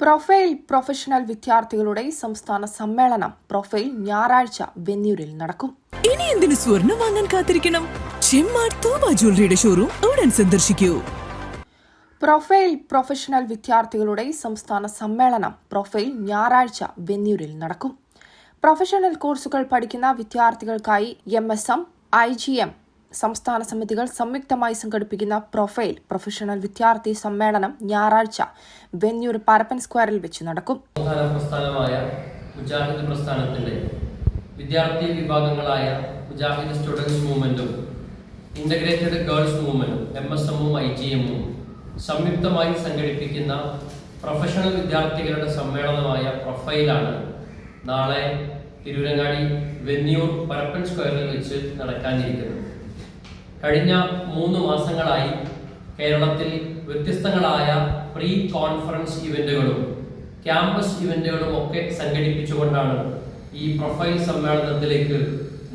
Profile professional വിദ്യാർത്ഥികളുടെ സംസ്ഥാന സമ്മേളനം പ്രൊഫൈൽ ഞായറാഴ്ച വെന്നൂരിൽ നടക്കും. ഇനി എന്തിനു സ്വർണം വാങ്ങാൻ കാത്തിരിക്കണം? ചെമ്മാട് തോമ ജ്വല്ലറിയുടെ ഷോറൂം ഉടൻ സന്ദർശിക്കൂ. പ്രൊഫൈൽ പ്രൊഫഷണൽ വിദ്യാർത്ഥികളുടെ സംസ്ഥാന സമ്മേളനം പ്രൊഫൈൽ ഞായറാഴ്ച വെന്നൂരിൽ നടക്കും. പ്രൊഫഷണൽ കോഴ്സുകൾ പഠിക്കുന്ന വിദ്യാർത്ഥികൾക്കായി MSM, IGM സംസ്ഥാന സമിതികൾ സംയുക്തമായി സംഘടിപ്പിക്കുന്ന പ്രൊഫൈൽ പ്രൊഫഷണൽ വിദ്യാർത്ഥി സമ്മേളനം ഞായറാഴ്ച വെന്നൂർ പരപ്പൻ സ്ക്വയറിൽ വെച്ച് നടക്കും. പ്രസ്ഥാനമായ മുജാഹിദ് പ്രസ്ഥാനത്തിന്റെ വിദ്യാർത്ഥി വിഭാഗങ്ങളായ മുജാഹിദ് സ്റ്റുഡൻസ് മൂവ്മെന്റും ഇന്റഗ്രേറ്റഡ് ഗേൾസ് മൂവ്മെന്റും MSM-ഉം IGM-ഉം സംയുക്തമായി സംഘടിപ്പിക്കുന്ന പ്രൊഫഷണൽ വിദ്യാർത്ഥികളുടെ സമ്മേളനമായ പ്രൊഫൈലാണ് നാളെ തിരൂരങ്ങാടി വെന്നൂർ പരപ്പൻ സ്ക്വയറിൽ വെച്ച് നടക്കാനിരിക്കുന്നത്. കഴിഞ്ഞ 3 മാസങ്ങളായി കേരളത്തിൽ വ്യത്യസ്തങ്ങളായ പ്രീ കോൺഫറൻസ് ഇവന്റുകളും ക്യാമ്പസ് ഇവന്റുകളും ഒക്കെ സംഘടിപ്പിച്ചുകൊണ്ടാണ് ഈ പ്രൊഫൈൽ സമ്മേളനത്തിലേക്ക്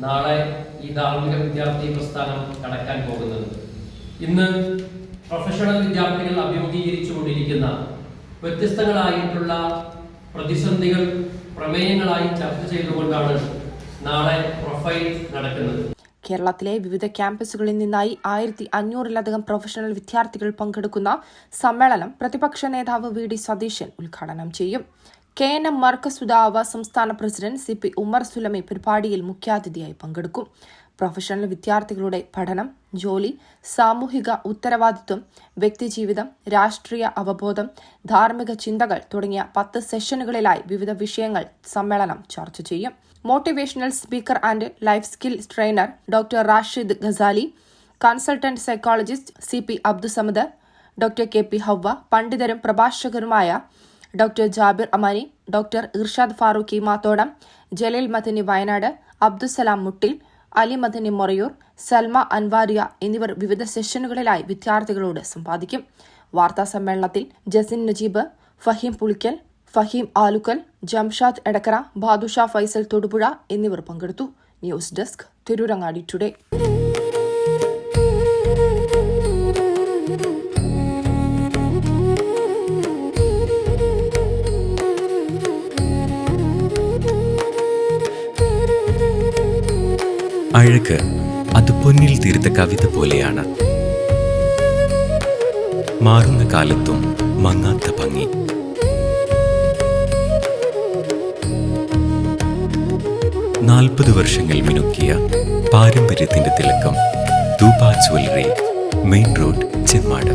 നാളെ ഈ ധാർമ്മിക വിദ്യാർത്ഥി പ്രസ്ഥാനം കടക്കാൻ പോകുന്നത്. ഇന്ന് പ്രൊഫഷണൽ വിദ്യാർത്ഥികൾ അഭിമുഖീകരിച്ചുകൊണ്ടിരിക്കുന്ന വ്യത്യസ്തങ്ങളായിട്ടുള്ള പ്രതിസന്ധികൾ പ്രമേയങ്ങളായി ചർച്ച ചെയ്തുകൊണ്ടാണ് നാളെ പ്രൊഫൈൽ നടക്കുന്നത്. കേരളത്തിലെ വിവിധ ക്യാമ്പസുകളിൽ നിന്നായി 1500-ലധികം പ്രൊഫഷണൽ വിദ്യാർത്ഥികൾ പങ്കെടുക്കുന്ന സമ്മേളനം പ്രതിപക്ഷ നേതാവ് VD സതീശൻ ഉദ്ഘാടനം ചെയ്യും. KNM മർക്കസ് ഉദാവ സംസ്ഥാന പ്രസിഡന്റ് CP ഉമർ സുലമി പരിപാടിയിൽ മുഖ്യാതിഥിയായി പങ്കെടുക്കും. പ്രൊഫഷണൽ വിദ്യാർത്ഥികളുടെ പഠനം, ജോലി, സാമൂഹിക ഉത്തരവാദിത്വം, വ്യക്തിജീവിതം, രാഷ്ട്രീയ അവബോധം, ധാർമ്മിക ചിന്തകൾ തുടങ്ങിയ 10 സെഷനുകളിലായി വിവിധ വിഷയങ്ങൾ സമ്മേളനം ചർച്ച ചെയ്യും. Motivational speaker and life skill trainer doctor Rashid Ghazali, consultant psychologist CP Abdussamad, doctor KP Hawwa, പണ്ഡിതരും പ്രഭാഷകരുമായ ഡോക്ടർ ജാബിർ അമാനി, ഡോക്ടർ ഇർഷാദ് ഫാറൂഖി മാത്തോടം, ജലീൽ മദനി വയനാട്, അബ്ദുസലാം മുട്ടിൽ, അലി മദനി മൊറയൂർ, സൽമ അൻവാരിയ എന്നിവർ വിവിധ സെഷനുകളിലായി വിദ്യാർത്ഥികളോട് സംവാദിക്കും. വാർത്താ സമ്മേളനത്തിൽ ജസിൻ നജീബ്, ഫഹീം പുളിക്കൽ, ഫഹീം ആലുക്കൽ, ജംഷാദ് എടക്കര, ബാദുഷ ഫൈസൽ തൊടുപുഴ എന്നിവർ പങ്കെടുത്തു. News desk, Tirurangadi today. അഴക് അത് പൊന്നിൽ തീർത്ത കവിത പോലെയാണ്. മാറുന്ന കാലത്തും മങ്ങാത്ത ഭംഗി. നാൽപ്പത് വർഷങ്ങൾ മിനുക്കിയ പാരമ്പര്യത്തിന്റെ തിളക്കം. Thooba jewellery, main road, Chemmad.